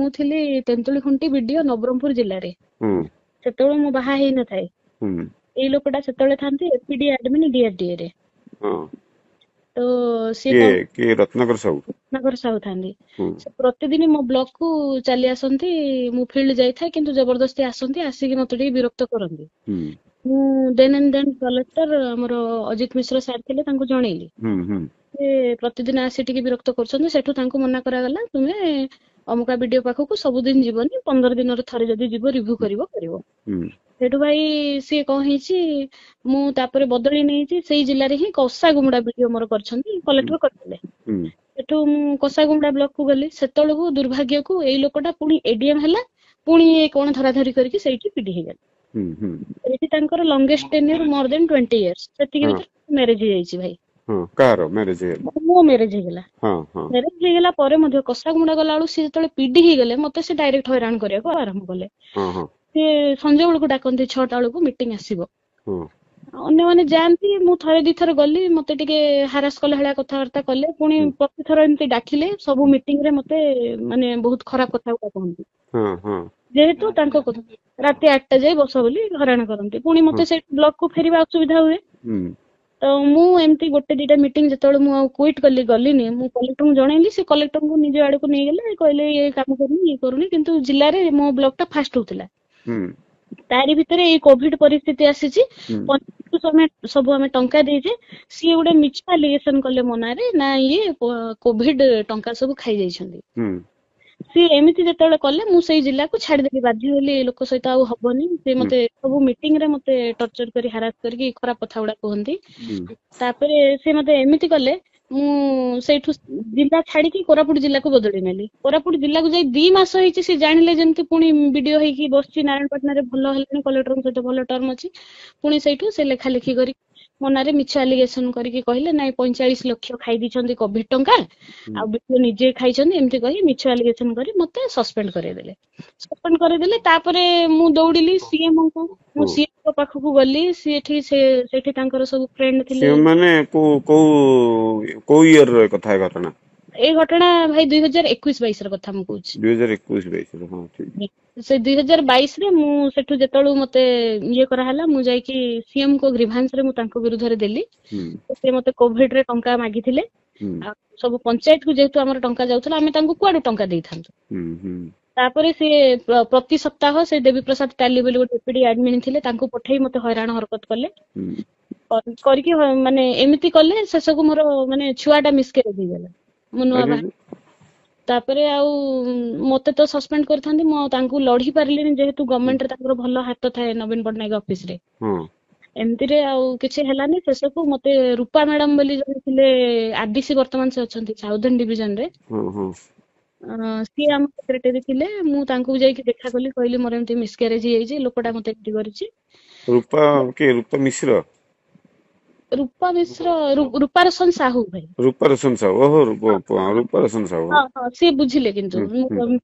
ମୁଁ ଥିଲି ତେନ୍ତୁଳି ଖୁଣ୍ଟି ବିଡିଓ ନବରଙ୍ଗପୁର ଜିଲ୍ଲାରେ। ହୁଁ ସେତେବେଳେ ମୁଁ ବାହା ହେଇନଥାଏ। ହୁଁ ଏଇ ଲୋକଟା ସେତେବେଳେ ଥାନ୍ତି ଏପିଡି ଆଡମିନ୍ ଡିଆରଡିଏ ରେ। ହଁ ତ ସିଏ କିଏ କଣ କିଏ ରତ୍ନାକର ସାହୁ? ରତ୍ନାକର ସାହୁ ଥାନ୍ତି। ହୁଁ ସେ ପ୍ରତିଦିନ ମୋ ବ୍ଲକ କୁ ଚାଲି ଆସନ୍ତି। ମୁଁ ଫିଲ୍ଡ ଯାଇଥାଏ କିନ୍ତୁ ଜବରଦସ୍ତି ଆସନ୍ତି, ଆସିକି ମତେ ଟିକେ ବିରକ୍ତ କରନ୍ତି। ହୁଁ ମୁଁ ଦେନ୍ ଆଣ୍ଡ ଦେନ୍ କଲେକ୍ଟର ଆମର ଅଜିତ ମିଶ୍ର ସାର୍ ଥିଲେ, ତାଙ୍କୁ ଜଣେଇଲି। ହୁଁ ହୁଁ ସେ ପ୍ରତିଦିନ ଆସି ଟିକେ ବିରକ୍ତ କରୁଛନ୍ତି। ସେଠୁ ତାଙ୍କୁ ମନା କରାଗଲା, ତୁମେ ଅମୁକା ବିଡିଓ ପାଖକୁ ସବୁଦିନ ଯିବନି, 15 ଦିନରେ ଥରେ ଯଦି ଯିବ ରିଭ୍ୟୁ କରିବ। ହୁଁ ସେଠୁ ଭାଇ ସିଏ କଣ ହେଇଛି, ମୁଁ ତାପରେ ବଦଳି ନେଇଛି ସେଇ ଜିଲ୍ଲାରେ ହିଁ କଷାଗୁମୁଡା ବିଡିଓ ମୋର କରିଛନ୍ତି, କଲେକ୍ଟର କରିଥିଲେ। ହୁଁ ସେଠୁ ମୁଁ କଷାଗୁମୁଡା ବ୍ଲକ କୁ ଗଲି। ସେତେବେଳକୁ ଦୁର୍ଭାଗ୍ୟକୁ ଏଇ ଲୋକଟା ପୁଣି ଏଡିଏମ ହେଲା, ପୁଣି କଣ ଧରାଧରି କରିକି ସେଇଠି ପିଡି ହେଇଗଲା। ହୁଁ ହୁଁ ସେଇଠି ତାଙ୍କର ଲଙ୍ଗେଷ୍ଟ ଟେନ୍ୟୁର ମୋର ଦେନ୍ 20 years। ସେତିକି ହଁ ଭିତରେ ମ୍ୟାରେଜ ହେଇଯାଇଛି ଭାଇ। ହଁ କାହାର ମ୍ୟାରେଜ ହେଇଗଲା? ମୋ ମ୍ୟାରେଜ ହେଇଗଲା। ହଁ ହଁ ମ୍ୟାରେଜ ହେଇଗଲା ପରେ ମଧ୍ୟ କଷାଗୁମୁଡା ଗଲା ବେଳକୁ ସିଏ ଯେତେବେଳେ ପିଡି ହେଇଗଲେ ମତେ ସେ ଡାଇରେକ୍ଟ ହଇରାଣ କରିବାକୁ ଆରମ୍ଭ କଲେ। ହଁ ହଁ ସିଏ ସଞ୍ଜ ବେଳକୁ ଡାକନ୍ତି, 6ଟା ବେଳକୁ ମିଟିଂ ଆସିବ। ହଁ ଅନ୍ୟମାନେ ଯାଆନ୍ତି, ମୁଁ ଥରେ ଦିଥର ଗଲି, ମତେ ଟିକେ ହାରାସ କଲା ଭଳିଆ କଥାବାର୍ତ୍ତା କଲେ। ପୁଣି ହୁଁ ପ୍ରତିଥର ଏମିତି ଡାକିଲେ, ସବୁ ମିଟିଂ ରେ ମତେ ମାନେ ବହୁତ ଖରାପ କଥା ଗୁଡା କହନ୍ତି। ହଁ ହଁ ଯେହେତୁ ତାଙ୍କ କଥା, ରାତି 8ଟା ଯାଏ ବସ ବୋଲି ହଇରାଣ କରନ୍ତି। ପୁଣି ହଁ ମତେ ସେଇ ବ୍ଲକ କୁ ଫେରିବା ଅସୁବିଧା ହୁଏ। ହୁଁ ତ ମୁଁ ଏମିତି ଗୋଟେ ଦିଟା ମିଟିଂ ଯେତେବେଳେ ମୁଁ ଆଉ କୁଇଟ୍ କଲି, ଗଲିନି, ମୁଁ କଲେକ୍ଟରଙ୍କୁ ଜଣେଇଲି। ସେ କଲେକ୍ଟରଙ୍କୁ ନିଜ ଆଡକୁ ନେଇଗଲେ, କହିଲେ ଇଏ କାମ କରୁନି, ଇଏ କରୁନି। କିନ୍ତୁ ଜିଲ୍ଲାରେ ମୋ ବ୍ଲକ ଟା ଫାଷ୍ଟ ହଉଥିଲା। ହୁଁ ତାରି ଭିତରେ ଏଇ କୋଭିଡ ପରିସ୍ଥିତି ଆସିଛି। ହୁଁ ସବୁ ଆମେ ଟଙ୍କା ଦେଇଛେ। ସିଏ ଗୋଟେ ମିଛ ଆଲିଗେସନ କଲେ ମୋ ନାଁରେ, ନା ଇଏ କୋଭିଡ ଟଙ୍କା ସବୁ ଖାଇଯାଇଛନ୍ତି। ହୁଁ ସିଏ ଏମିତି ଯେତେବେଳେ କଲେ, ମୁଁ ସେଇ ଜିଲ୍ଲାକୁ ଛାଡିଦେଲି, ବାଧ୍ୟ ହେଲି। ଏ ଲୋକ ସହିତ ଆଉ ହବନି। ସେ ହୁଁ ମତେ ସବୁ ମିଟିଂ ରେ ମତେ ଟର୍ଚର କରି, ହାରାସ କରିକି ଖରାପ କଥା ଗୁଡା କୁହନ୍ତି। ହୁଁ ତାପରେ ସେ ମତେ ଏମିତି କଲେ, ମୁଁ ସେଇଠୁ ଜିଲ୍ଲା ଛାଡିକି କୋରାପୁଟ ଜିଲ୍ଲାକୁ ବଦଳି ନେଲି। କୋରାପୁଟ ଜିଲ୍ଲାକୁ ଯାଇ 2 ମାସ ହେଇଛି, ସେ ଜାଣିଲେ ଯେମିତି ପୁଣି ବିଡିଓ ହେଇକି ବସିଛି ନାରାୟଣପାଟଣାରେ, ଭଲ ହେଲାଣି, କଲେକ୍ଟରଙ୍କ ସହିତ ଭଲ ଟର୍ମ ଅଛି। ପୁଣି ସେଇଠୁ ସେ ଲେଖା ଲେଖି କରି ମୋ ନାଁରେ ମିଛ ଆଲିଗେସନ କରିକି କହିଲେ, ନାଇଁ 45 ଲକ୍ଷ ଖାଇ ଦେଇଛନ୍ତି କୋଭିଡ ଟଙ୍କା, ହୁଁ ଆଉ ବିଡିଓ ନିଜେ ଖାଇଛନ୍ତି, ଏମିତି କହି ମିଛ ଆଲିଗେସନ କରି ମତେ ସସ୍ପେଣ୍ଡ କରେଇଦେଲେ। ସସ୍ପେଣ୍ଡ କରେଇଦେଲେ। ତାପରେ ମୁଁ ଦୌଡିଲି ସିଏମଙ୍କୁ। ମୁଁ ହଁ ସିଏମଙ୍କ ପାଖକୁ ଗଲି। ସେଠି ତାଙ୍କର ସବୁ ଫ୍ରେଣ୍ଡ ଥିଲେ। ସିଏ ମାନେ କୋଉ ଇୟର ର କଥା ଘଟଣା? ଏଇ ଘଟଣା ଭାଇ 2021-22 ର କଥା ମୁଁ କହୁଛି। 2021-22 ହଁ ଠିକ। ସେ 2022 ରେ ମୁଁ ସେଠୁ ଯେତେବେଳେ ମତେ ଇଏ କରାହେଲା, ମୁଁ ଯାଇକି ସିଏମ ଙ୍କ ଗ୍ରିଭାନ୍ସ ରେ ମୁଁ ତାଙ୍କ ବିରୁଦ୍ଧରେ ଦେଲି। ହୁଁ ସେ ମତେ କୋଭିଡ ରେ ଟଙ୍କା ମାଗିଥିଲେ। ହୁଁ ଆଉ ସବୁ ପଞ୍ଚାୟତ କୁ ଯେହେତୁ ଆମର ଟଙ୍କା ଯାଉଥିଲା, ଆମେ ତାଙ୍କୁ କୁଆଡୁ ଟଙ୍କା ଦେଇଥାନ୍ତୁ। ହୁଁ ହୁଁ ତାପରେ ସିଏ ପ୍ରତି ସପ୍ତାହ ସେ ଦେବୀ ପ୍ରସାଦ ଟାଲି ବୋଲି ଗୋଟେ ଏପିଡି ଆଡମିନ୍ ଥିଲେ, ତାଙ୍କୁ ପଠେଇ ମତେ ହଇରାଣ ହରକତ କଲେ। ହୁଁ କରିକି ମାନେ ଏମିତି କଲେ, ଶେଷକୁ ମୋର ମାନେ ଛୁଆ ଟା ମିସକ୍ୟାରେଜ ହେଇଗଲା। ମୁଁ ନୂଆ ଆରେ ବାହା। ତାପରେ ଆଉ ମତେ ତ ସସ୍ପେଣ୍ଡ କରିଥାନ୍ତି, ମୁଁ ଆଉ ତାଙ୍କୁ ଲଢି ପାରିଲିନି, ଯେହେତୁ ଗଭର୍ଣ୍ଣମେଣ୍ଟରେ ତାଙ୍କର ଭଲ ହାତ ଥାଏ ନବୀନ ପଟ୍ଟନାୟକ ଅଫିସ ରେ। ହଁ ଏମିତିରେ ଆଉ କିଛି ହେଲାନି। ଶେଷକୁ ମତେ ରୂପା ମ୍ୟାଡାମ ବୋଲି ଜଣେ ଥିଲେ ଆରଡିସି, ବର୍ତ୍ତମାନ ସେ ଅଛନ୍ତି ସାଉଥର୍ନ ଡିଭିଜନ ରେ। ହଁ ହଁ ସିଏ ଆମ ସେକ୍ରେଟାରୀ ଥିଲେ। ମୁଁ ତାଙ୍କୁ ଯାଇକି ଦେଖା କଲି, କହିଲି ମୋର ଏମିତି ମିସକ୍ୟାରେଜ ହେଇଯାଇଛି, ଲୋକଟା ମତେ ଏମିତି କରିଛି। ରୂପା କିଏ? ରୂପା ମିଶ୍ର? ରୂପା ମିଶ୍ର, ରୂପାରୋଶନ ସାହୁ ଭାଇ। ରୂପାରୋଶନ ସାହୁ, ଓହୋ ରୂପାରୋଶନ ସାହୁ। ହଁ ହଁ, ସିଏ ବୁଝିଲେ। କିନ୍ତୁ ହୁଁ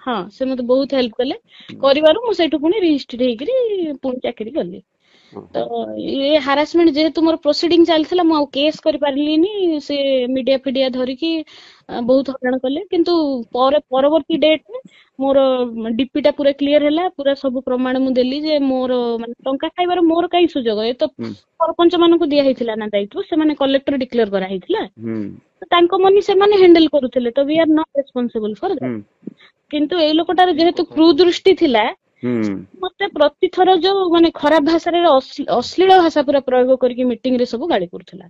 ହଁ, ସେ ମତେ ବହୁତ ହେଲ୍ପ କଲେ। କରିବାରୁ ମୁଁ ସେଇଠୁ ପୁଣି ରିଇନ୍ଷ୍ଟିଟ୍ ହେଇକିରି ପୁଣି ଚାକିରି କଲି। ତ ଇଏ ହାରାସମେଣ୍ଟ ଯେହେତୁ ମୋର ପ୍ରୋସିଡିଂ ଚାଲିଥିଲା, ମୁଁ ଆଉ କେସ୍ କରିପାରିଲିନି। ସେ ମିଡିଆ ଫିଡିଆ ଧରିକି ବହୁତ ହଇରାଣ କଲେ। କିନ୍ତୁ ପରବର୍ତ୍ତୀ ଡେଟରେ ମୋର ଡିପି ଟା ପୁରା କ୍ଲିୟର ହେଲା। ପୁରା ସବୁ ପ୍ରମାଣ ମୁଁ ଦେଲି ଯେ ମୋର ମାନେ ଟଙ୍କା ଖାଇବାର ମୋର କାଇଁ ସୁଯୋଗ? ଏ ତ ହୁଁ ସରପଞ୍ଚ ମାନଙ୍କୁ ଦିଆ ହେଇଥିଲା ନା ଦାୟିତ୍ୱ, ସେମାନେ କଲେକ୍ଟର ଡିକ୍ଲେୟାର କରାହେଇଥିଲା। ହୁଁ ତାଙ୍କ ମନି ସେମାନେ ହ୍ୟାଣ୍ଡେଲ କରୁଥିଲେ, ତ वी आर नॉट ରେସ୍ପନ୍ସିବଲ ଫର ହୁଁ ଦ୍ୟାଟ। କିନ୍ତୁ ଏଇ ଲୋକଟାର ଯେହେତୁ କ୍ରୁଦୃଷ୍ଟି ଥିଲା, ହୁଁ ମତେ ପ୍ରତିଥର ଯୋଉ ମାନେ ଖରାପ ଭାଷାରେ ଅଶ୍ଳୀଳ ଭାଷା ପୁରା ପ୍ରୟୋଗ କରିକି ମିଟିଂ ରେ ସବୁ ଗାଳି କରୁଥିଲା।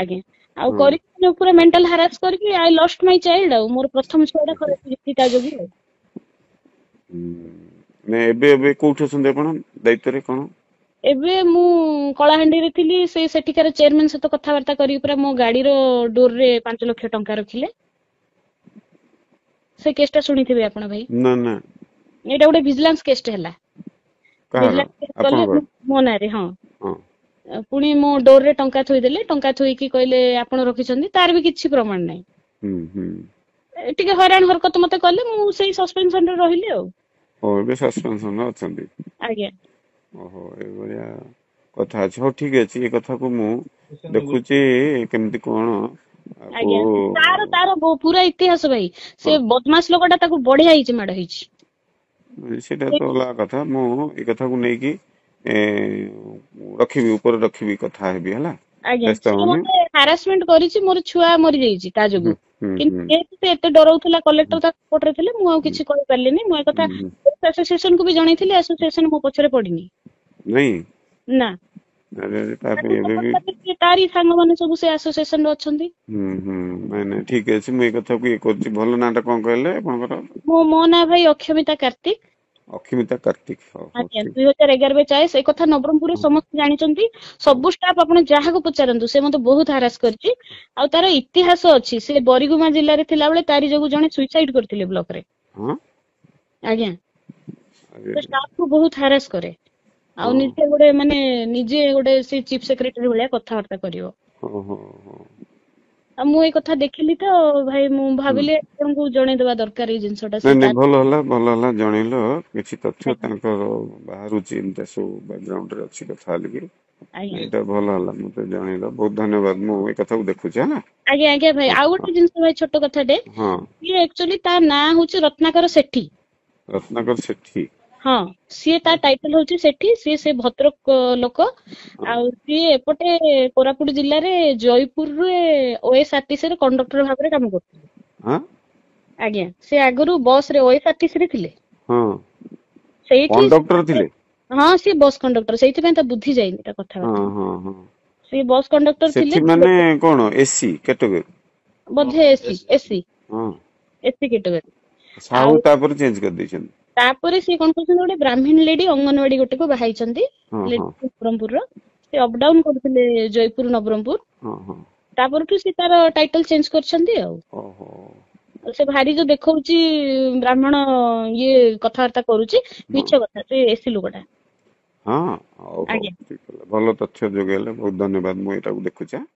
ଆଜ୍ଞା, ଆଉ ହଁ କରିକି ପୁରା ମେଣ୍ଟାଲ ହାରାସ କରିକି ଆଇ ଲଷ୍ଟ ମାଇ ଚାଇଲ୍ଡ। ଆଉ ମୋର ପ୍ରଥମ ଛୁଆଟା ଖରାପ ହେଇଯାଇଛି ତା ଯୋଗୁଁ ଆଉ। ଏବେ କୋଉଠି ଅଛନ୍ତି ଆପଣ? ଦାୟିତ୍ୱରେ କଣ? ଏବେ ମୁଁ କଳାହାଣ୍ଡିରେ ଥିଲି। ସେଠିକାର ଚେୟାରମ୍ୟାନ ସହିତ କଥାବାର୍ତ୍ତା କରିକି ପୁରା ମୋ ଗାଡିର ଡୋର ରେ 5 ଲକ୍ଷ ଟଙ୍କା ରଖିଲେ। ସେ କେସ୍ ଟା ଶୁଣିଥିବେ ଆପଣ ଭାଇ। ନା ନା ଏଇଟା ଗୋଟେ ଭିଜିଲାନ୍ସ କେସଟେ ହେଲା। କାହାର? ଭିଜିଲାନ୍ସ କେସ୍ କଲେ ଆପଣଙ୍କର? ମୋ ନାଁରେ। ହଁ, ହଁ ପୁଣି ମୋ ଡୋର ରେ ଟଙ୍କା ଥୋଇଦେଲେ। ଟଙ୍କା ଥୋଇକି କହିଲେ ଆପଣ ରଖିଛନ୍ତି, ତାର ବି କିଛି ପ୍ରମାଣ ନାହିଁ। ହୁଁ ହୁଁ ଟିକେ ହଇରାଣ ହରକତ ମତେ କଲେ, ମୁଁ ସେଇ ସସ୍ପେନସନରେ ରହିଲି ଆଉ। ଏବେ ସସ୍ପେନସନରେ ଅଛନ୍ତି? ଆଜ୍ଞା। ଓହୋ, ଏଇଭଳିଆ କଥା ଅଛି। ହଉ ଠିକ ଅଛି, ଏ କଥାକୁ ମୁଁ ଦେଖୁଛି କେମିତି କଣ ଆଜ୍ଞା ତାର ଆକୁ ତାର ପୁରା ଇତିହାସ ଭାଇ ସେ ବଦମାସ ଲୋକଟା ତାକୁ ବଢିଆ ହେଇଛି ମାଡ ହେଇଛି। ସେଇଟା ତ ଅଲଗା କଥା। ମୁଁ ଏ କଥାକୁ ନେଇକି ଏ ରଖିବି, ଉପରେ ରଖିବି, କଥା ହେବି ହେଲା। ଆଜ୍ଞା ବ୍ୟସ୍ତ ସିଏ ହଉନି। ମତେ ହାରାସମେଣ୍ଟ କରିଛି, ମୋର ଛୁଆ ମରିଯାଇଛି ତା ଯୋଗୁ। ହୁଁ ହୁଁ କିନ୍ତୁ ହୁଁ ଯେହେତୁ ସେ ଏତେ ଡରଉଥିଲା, କଲେକ୍ଟର ତା ସପୋର୍ଟରେ ଥିଲେ, ମୁଁ ଆଉ କିଛି କହିପାରିଲିନି। ମୁଁ ଏ କଥା ହୁଁ। ଆସୋସିଏସନ କୁ ବି ଜଣେଇଥିଲି, ଆସୋସିଏସନ ମୋ ପଛରେ ପଡିନି। ନାଇଁ ନା ତା ପାଇଁ ତାକୁ ଏବେ support ବି କଲେ ସିଏ ତାରି ସାଙ୍ଗମାନେ ସବୁ ସେ ଆସୋସିଏସନ ରେ ଅଛନ୍ତି। ନାଇଁ ନାଇଁ ଠିକ ଅଛି। ମୁଁ ଏଇ କଥାକୁ ଇଏ କରୁଛି। ଭଲ ନାଁ ଟା କଣ କହିଲେ ଆପଣଙ୍କର? ମୋ ନାଁ ଭାଇ ଅକ୍ଷମିତା କାର୍ତିକ। ଅକ୍ଷମିତା କାର୍ତିକ। ହଉ ହଉ ଆଜ୍ଞା ଠିକ। 2011 22 ଏ କଥା ନବରଙ୍ଗପୁରରେ ସମସ୍ତେ ଜାଣିଛନ୍ତି। ସବୁ ଷ୍ଟାଫ ଆପଣ ଯାହାକୁ ପଚାରନ୍ତୁ, ସେ ମତେ ବହୁତ ହାରାସ କରିଛି। ଆଉ ତାର ଇତିହାସ ଅଛି। ସେ ବରିଗୁମା ଜିଲ୍ଲାରେ ଥିଲାବେଳେ ତାରି ଯୋଗୁ ଜଣେ ସୁଇସାଇଡ କରିଥିଲେ ବ୍ଲକ ରେ। ହଁ ଆଜ୍ଞା ଆରେ ସେ ଷ୍ଟାଫ କୁ ବହୁତ ହାରାସ କରେ। ଆଉ ହଁ ନିଜେ ଗୋଟେ ମାନେ ନିଜେ ଗୋଟେ ସେ ଚିଫ ସେକ୍ରେଟାରୀ ଭଳିଆ କଥାବାର୍ତ୍ତା କରିବ। ହଁ ହଁ ହଁ। ଆଉ ମୁଁ ଏଇ କଥା ଦେଖିଲି ତ ଭାଇ, ମୁଁ ହୁଁ। ଭାବିଲି ଆପଣଙ୍କୁ ଜଣେଇଦବା ଦରକାର ଏଇ ଜିନିଷଟା। ନାଇଁ ସେ ନାଇଁ ତାର ଭଲ ହେଲା, ଭଲ ହେଲା ଜଣେଇଲ। କିଛି ତଥ୍ୟ ତାଙ୍କର ବାହାରୁଛି, ଏମିତି ସବୁ ବ୍ୟାକଗ୍ରାଉଣ୍ଡ ରେ ଅଛି କଥା ହେଲିକି। ଆଜ୍ଞା ଏଇଟା ଭଲ ହେଲା, ମତେ ଜଣେଇଲ, ବହୁତ ଧନ୍ୟବାଦ। ମୁଁ ଏ କଥାକୁ ଦେଖୁଛି ହେଲା। ଆଜ୍ଞା ଆଜ୍ଞା ଭାଇ, ହଁ ଆଉ ହଁ ଗୋଟେ ଜିନିଷ ଭାଇ, ଛୋଟ କଥାଟେ। ହଁ। ସିଏ ଆକ୍ଚୁଆଲି ତା ନାଁ ହଉଛି ରତ୍ନାକର ସେଠୀ। ରତ୍ନାକର ସେଠୀ। ହଁ ସିଏ ତା ଟାଇଟଲ ହଉଛି ସେଠୀ। ସିଏ ସେ ଭଦ୍ରକ ଲୋକ। ହଁ ଆଉ ସିଏ ଏପଟେ କୋରାପୁଟ ଜିଲ୍ଲାରେ ଜୟପୁରରେ OSRTC ରେ କଣ୍ଡକ୍ଟର ଭାବରେ କାମ କରୁଥିଲେ। ହଁ ଆଜ୍ଞା ସେ ଆଗରୁ ବସ ରେ OSRTC ରେ ଥିଲେ। ହଁ ସେଇଠି କଣ୍ଡକ୍ଟର ଥିଲେ। ହଁ ସିଏ ବସ୍ କଣ୍ଡକ୍ଟର, ସେଇଥିପାଇଁ ତା ବୁଦ୍ଧି ଯାଇନି ତା ହଁ କଥାବାର୍ତ୍ତା। ହଁ ହଁ। ସିଏ ବସ୍ କଣ୍ଡକ୍ଟର ସେଠି ଥିଲେ। ମାନେ କଣ ଏସି କ୍ୟାଟଗରୀ? ବୋଧେ ଏସି ଏସି ହଁ। ଏସି କ୍ୟାଟଗରୀ। ସାହୁ ଆଉ ତାପରେ ଚେଞ୍ଜ କରିଦେଇଛନ୍ତି। ତାପରେ ସିଏ କଣ କରୁଛନ୍ତି, ଗୋଟେ ବ୍ରାହ୍ମଣ ଲେଡି ଅଙ୍ଗନବାଡି ଗୋଟେକୁ ବାହାଇଛନ୍ତି। ହଁ ହଁ ନବରଙ୍ଗପୁରର। ସେ ଅପଡାଉନ କରୁଥିଲେ ଜୟପୁର ନବରଙ୍ଗପୁର। ହଁ ହଁ। ତାପରଠୁ ସେ ତାର ଟାଇଟଲ ଚେଞ୍ଜ କରିଛନ୍ତି ଆଉ। ଓହୋ। ସେ ଭାରି ଯୋଉ ଦେଖଉଛି ବ୍ରାହ୍ମଣ ଇଏ କଥାବାର୍ତ୍ତା କରୁଛି, ହଁ ମିଛ କଥା। ସେ ଏସି ଲୋକଟା। ହଁ ହଉ ହଉ ଆଜ୍ଞା। ଠିକ ହେଲା। ଭଲ ତଥ୍ୟ ଯୋଗେଇଲେ, ବହୁତ ଧନ୍ୟବାଦ। ମୁଁ ଏଇଟାକୁ ଦେଖୁଛି।